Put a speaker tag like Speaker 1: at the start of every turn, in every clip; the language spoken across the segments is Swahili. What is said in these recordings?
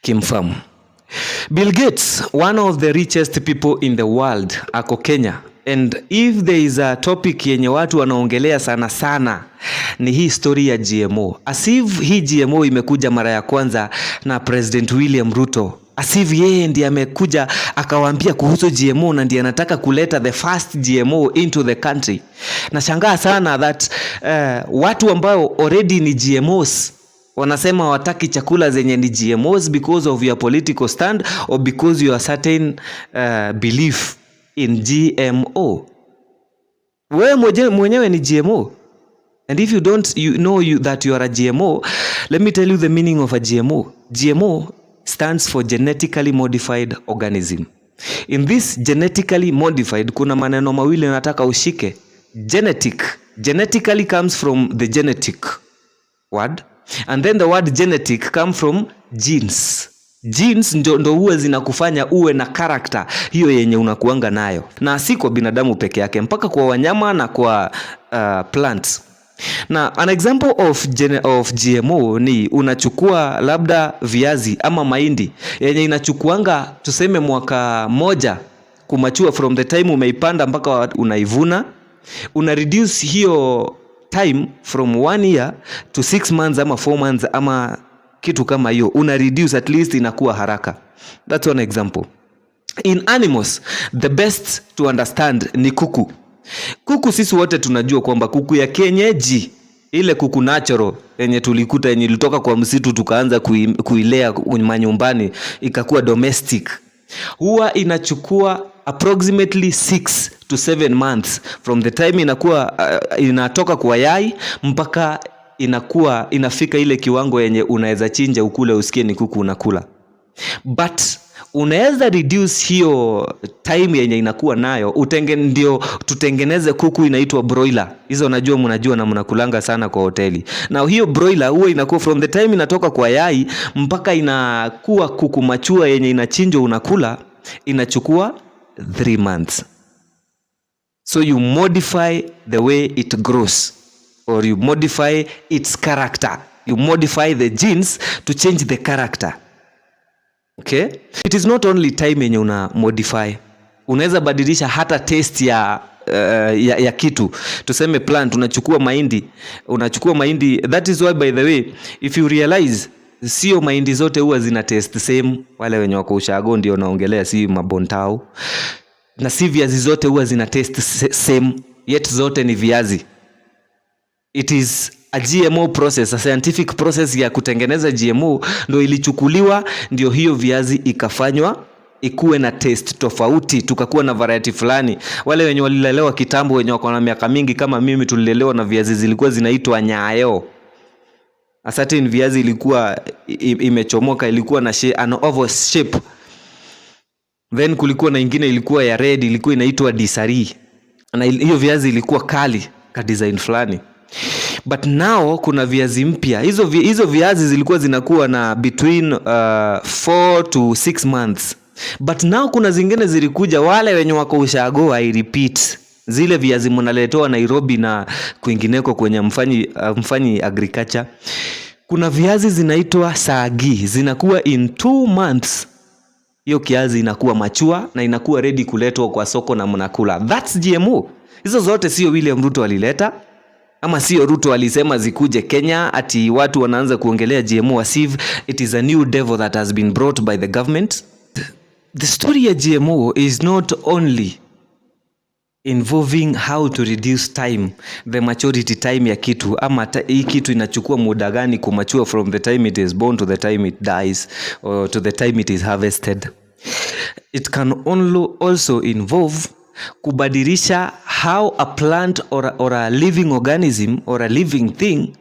Speaker 1: Keym. Bill Gates, one of the richest people in the world, ako Kenya. And if there is a topic yenye watu wanaongelea sana ni hii story ya GMO. As if hii GMO imekuja mara ya kwanza na President William RUTO. As if yeye ndiye amekuja akawaambia kuhusu GMO na ndiye anataka kuleta the first GMO into the country. Nashangaa sana that watu ambao already ni GMOs wanasema wataki chakula zenye ni GMOs because of your political stand or because you are certain belief in GMO. Wewe mwenyewe ni GMO. And if you don't that you are a GMO, let me tell you the meaning of a GMO. GMO stands for genetically modified organism. In this genetically modified, kuna maneno mawili nataka ushike. Genetically comes from the genetic word. And then the word genetic come from genes. Genes ndo huwa zinakufanya uwe na character hiyo yenye unakuanga nayo. Na si kwa binadamu peke yake, mpaka kwa wanyama na kwa plants. Na an example of GMO ni unachukua labda viazi ama mahindi yenye inachukuanga tuseme mwaka moja kumachua from the time umeipanda mpaka unaivuna. Una reduce hiyo time from 1 year to 6 months ama 4 months ama kitu kama hiyo. Una reduce, at least inakuwa haraka. That's one example. In animals, the best to understand ni kuku. Kuku sisi wote tunajua kwamba kuku ya kienyeji, ile kuku natural yenye tulikuta yenye ilitoka kwa msitu tukaanza kuilea manyumbani ikakuwa domestic, huwa inachukua approximately 6 to 7 months from the time inatoka kwa yai mpaka inafika ile kiwango yenye unaweza chinja ukule usikie ni kuku unakula. But unaweza reduce hiyo time yenye inakuwa nayo, ndio tutengeneze kuku inaitwa broiler. Hizo mnajua na mnakulanga sana kwa hoteli. Na hiyo broiler huwa inakuwa from the time inatoka kwa yai mpaka inakuwa kuku machua yenye inachinjwa unakula, inachukua 3 months. So you modify the way it grows, or you modify its character. You modify the genes to change the character. Okay? It is not only time yenye una modify. Unaweza badilisha hata taste ya kitu. Tuseme plant, unachukua mahindi. That is why, by the way, if you realize, sio mahindi zote huwa zina taste same. Wale wenye wako ushago ndio naongelea, si mabontao. Na si viazi zote huwa zina taste same, yet zote ni viazi. It is a GMO process, a scientific process ya kutengeneza GMO ndio ilichukuliwa, ndio hiyo viazi ikafanywa ikuwe na taste tofauti, tukakuwa na variety fulani. Wale wenye walilelewa kitambo, wenye wako na miaka mingi kama mimi, tulilelewa na viazi zilikuwa zinaitwa nyayo. A certain viazi ilikuwa imechomoka, ilikuwa na an oval shape. Then kulikuwa na ingine ilikuwa ya red, ilikuwa inaitwa disari. Na hiyo viazi ilikuwa kali ka design fulani. But now kuna viazi mpya. Hizo viazi zilikuwa zinakuwa na between 4 to 6 months. But now kuna zingine zilikuja, wale wenye wako ushago, I repeat, zile viazi mnaletoa Nairobi na kwingineko kwenye mfanyi agriculture. Kuna viazi zinaitwa sagi, zinakuwa in 2 months. Hiyo kiazi inakuwa machua na inakuwa ready kuletwa kwa soko na mnakula. That's GMO. Hizo zote sio William RUTO alileta, ama sio RUTO alisema zikuje Kenya ati watu wanaanza kuongelea GMO as if it is a new devil that has been brought by the government. The story ya GMO is not only involving how to reduce time, the maturity time ya kitu, ama hii kitu inachukua muda gani kumachua from the time it is born to the time it dies, or to the time it is harvested. It can also involve kubadilisha how a plant or a living organism or a living thing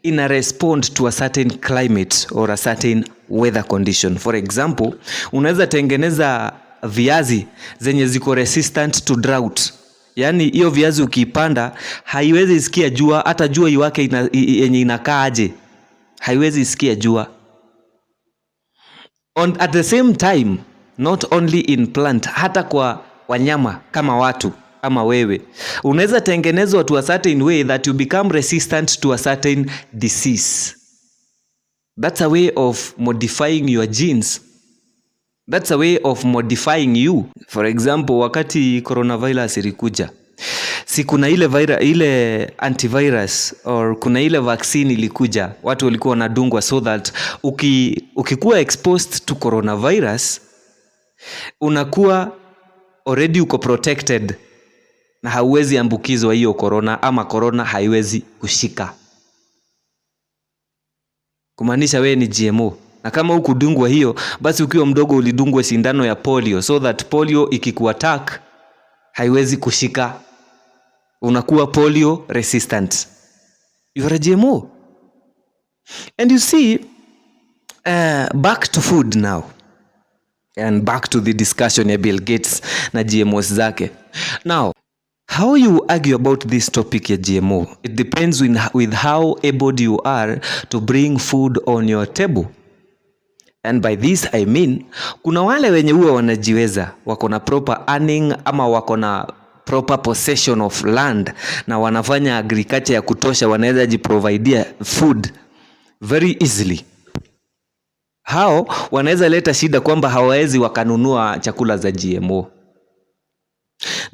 Speaker 1: in a respond to a certain climate or a certain weather condition. For example, unaweza tengeneza viazi zenye ziko resistant to drought. Yani hiyo viazi ukipanda haiwezi isikia jua, hata jua iwake yenye inakaa aje haiwezi isikia jua. At the same time, not only in plant, hata kwa wanyama kama watu ama wewe, unaweza tengenezwa to a certain way that you become resistant to a certain disease. That's a way of modifying your genes. That's a way of modifying you. For example, wakati coronavirus ilikuja, si kuna ile antivirus or kuna ile vaccine ilikuja, watu walikuwa wanadungwa so that ukikuwa exposed to coronavirus unakuwa already uko protected na hauwezi ambukizwa hiyo corona, ama corona haiwezi kushika. Kumaanisha wewe ni GMO. Na kama hukudungwa hiyo, basi ukiwa mdogo ulidungwa sindano ya polio so that polio ikikuattack haiwezi kushika. Unakuwa polio resistant. You are a GMO. And you see, back to food now. And back to the discussion ya Bill Gates na GMOs zake. Now, how you argue about this topic ya GMO, it depends with how able you are to bring food on your table. And by this I mean, kuna wale wenye huwa wanajiweza, wako na proper earning ama wako na proper possession of land na wanafanya agriculture ya kutosha, wanaweza jiprovidea food very easily. Hao wanaweza leta shida kwamba hawawezi wakanunua chakula za GMO.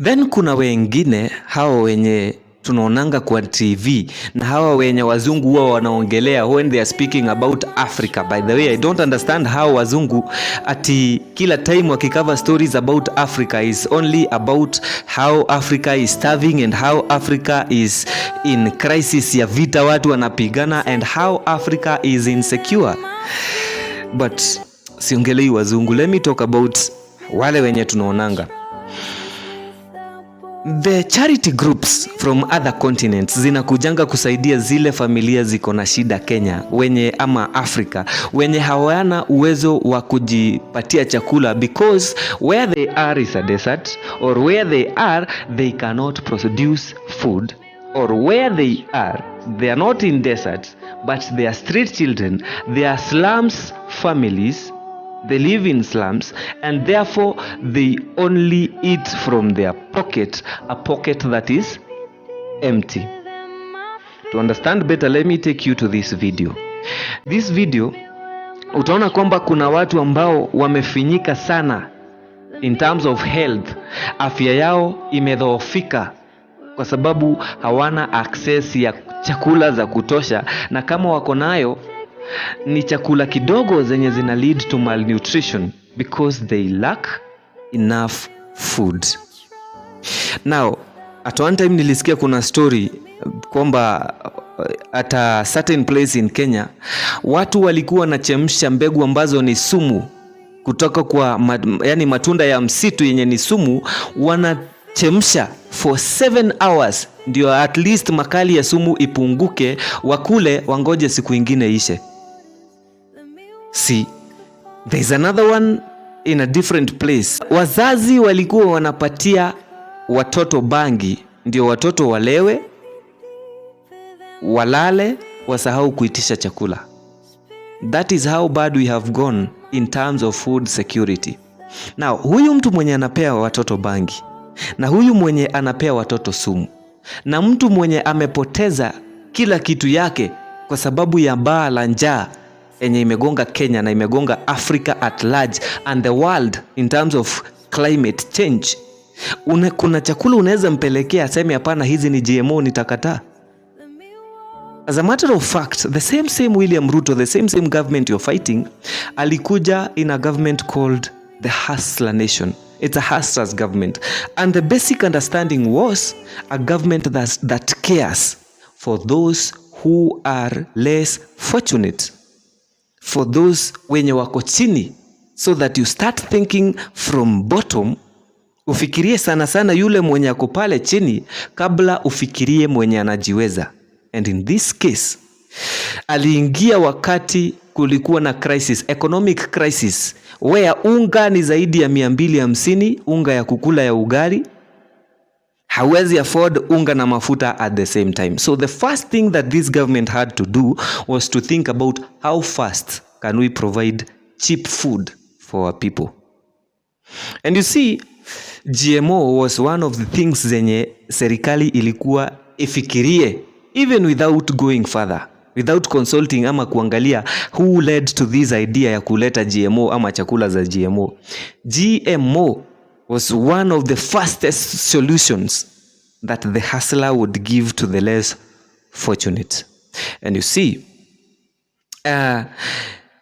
Speaker 1: Then kuna wengine hao wenye tunaonanga kwa TV na hawa wenye wazungu huwa wanaongelea when they are speaking about Africa. By the way, I don't understand how wazungu ati kila time wakikava stories about Africa is only about how Africa is starving and how Africa is in crisis ya vita watu wanapigana and how Africa is insecure. But siongelei wazungu, let me talk about wale wenye tunaonanga. The charity groups from other continents zinakujanga kusaidia zile familia ziko na shida Kenya, wenye ama Africa, wenye hawana uwezo wa kujipatia chakula because where they are is a desert, or where they are they cannot produce food, or where they are not in deserts but they are street children, they are slums families. They live in slums and therefore they only eat from their pocket, a pocket that is empty. To understand better, let me take you to this video. This video, utaona kwamba kuna watu ambao wamefinyika sana in terms of health. Afya yao imedhoofika kwa sababu hawana access ya chakula za kutosha, na kama wako nayo ni chakula kidogo zenye zina lead to malnutrition because they lack enough food. Now, at one time nilisikia kuna story kwamba at a certain place in Kenya watu walikuwa wanachemsha mbegu ambazo ni sumu kutoka kwa yani matunda ya msitu yenye ni sumu, wanachemsha for 7 hours ndio at least makali ya sumu ipunguke, wakule wangoje siku ingine ishe. See, there's another one in a different place. Wazazi walikuwa wanapatia watoto bangi ndio watoto walewe, walale, wasahau kuitisha chakula. That is how bad we have gone in terms of food security. Now, huyu mtu mwenye anapea watoto bangi, na huyu mwenye anapea watoto sumu, na mtu mwenye amepoteza kila kitu yake kwa sababu ya baa la njaa enye imegonga Kenya na imegonga Africa at large and the world in terms of climate change. Kuna chakula unaweza mpelekea aseme hapana, hizi ni GMO, nitakataa? As a matter of fact, the same William Ruto, the same government you're fighting, alikuja in a government called the Hustler Nation. It's a hustlers government. And the basic understanding was a government that cares for those who are less fortunate, for those wenye wako chini, so that you start thinking from bottom. Ufikirie sana yule mwenye ako pale chini kabla ufikirie mwenye anajiweza. And in this case, aliingia wakati kulikuwa na crisis, economic crisis, where unga ni zaidi ya 250, unga ya kukula ya ugali. Hawezi afford unga na mafuta at the same time. So the first thing that this government had to do was to think about how fast can we provide cheap food for our people. And you see, GMO was one of the things zenye serikali ilikuwa ifikirie even without going further. without consulting ama kuangalia who led to this idea ya kuleta GMO ama chakula za GMO. GMO was one of the fastest solutions that the hustler would give to the less fortunate. And you see,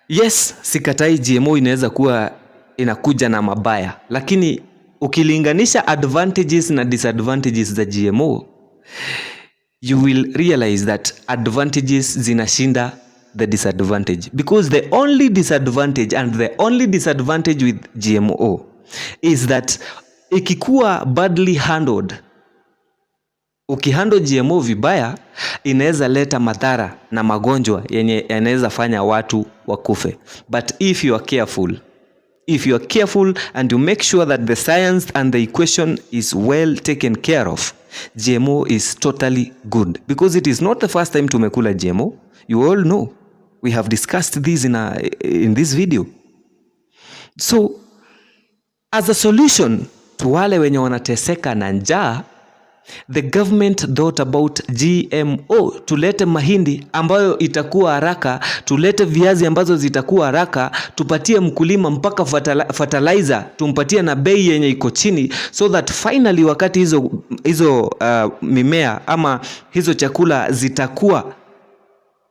Speaker 1: yes, sikatai GMO inaweza kuwa inakuja na mabaya, lakini ukilinganisha advantages na disadvantages za GMO, you will realize that advantages zinashinda the disadvantage, because the only disadvantage with GMO is that ikikuwa badly handled, ukihandle GMO vibaya, inaweza leta madhara na magonjwa yenye yanaweza fanya watu wakufe. But if you are careful and you make sure that the science and the equation is well taken care of, GMO is totally good, because it is not the first time tumekula GMO. You all know, we have discussed this in this video. So as a solution to wale wenye wanateseka na njaa, the government thought about GMO. Tulete mahindi ambayo itakuwa haraka, tulete viazi ambazo zitakuwa haraka, tupatie mkulima mpaka fertilizer, tumpatie na bei yenye iko chini, so that finally wakati hizo mimea ama hizo chakula zitakuwa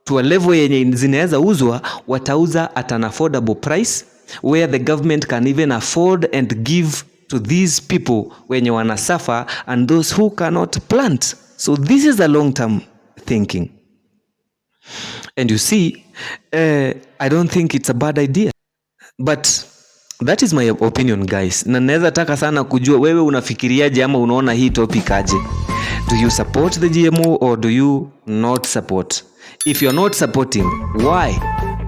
Speaker 1: to a level yenye zinaweza uzwa, watauza at an affordable price where the government can even afford and give to these people wenye wana suffer and those who cannot plant. So this is a long-term thinking. And you see, I don't think it's a bad idea. But that is my opinion, guys. Na naweza taka sana kujua wewe unafikiriaje ama unaona hii topic aje. Do you support the GMO or do you not support? If you're not supporting, why?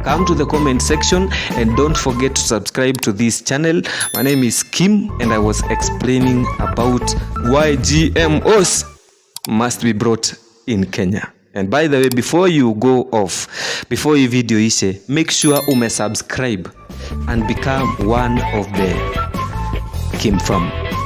Speaker 1: Come to the comment section and don't forget to subscribe to this channel. My name is Keym and I was explaining about why GMOs must be brought in Kenya. And by the way, before you go off, before you video ishe, make sure subscribe and become one of the Keym fam.